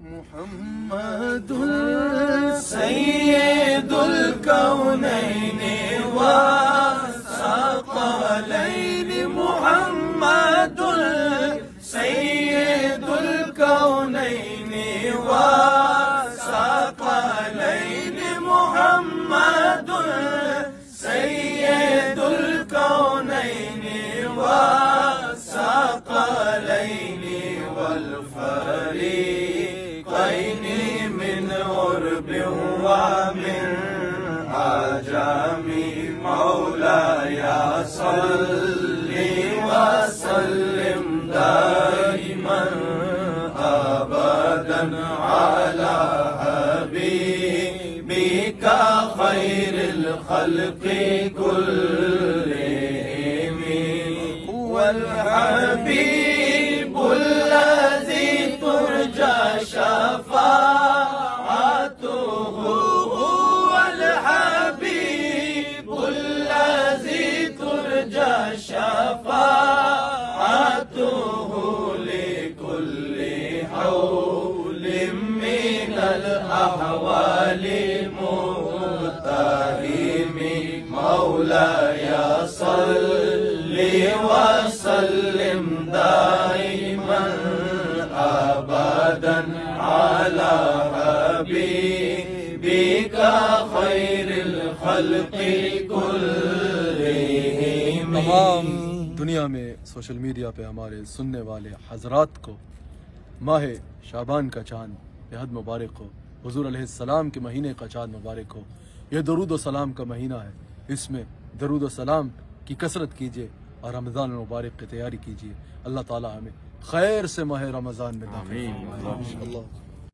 मुहम्मदुल सय्यदुल कौनैनि व सकलैनि मुहम्मदुल सय्यदुल कौनैनि व सकलैनि मुहम्मदुल सय्यदुल कौनैनि व सकलैनि वल फरीक़ैनि मिन उर्बि व मिन आजामी मौलाया सल्लि व सल्लिम दाइमन अबदन अला हबीबिका खैरिल खल्क़ि कुल्लिहिम वल हबीबुल लज़ी तुरजा शफ़ाअतुहु वल हबीबुल लज़ी तुरजा शफ़ाअतुहु लिकुल्लि हौलिम मिनल अहवालि मुत्तहिमी मौलाया सल्लि व सल्लिम दाइमन अबदन अला हबीबिका खैरिल खल्क़ि कुल्लिहिम। तमाम दुनिया में सोशल मीडिया पे हमारे सुनने वाले हजरात को माह शाबान का चाँद बेहद मुबारक हो, हुजूर अलैहिस्सलाम के महीने का चाँद मुबारक हो। यह दरूद व सलाम का महीना है, इसमें दरूद व सलाम की कसरत कीजिए और रमज़ान मुबारक की तैयारी कीजिए। अल्लाह ताला हमें खैर से माह रमज़ान में दाखिल फरमाए।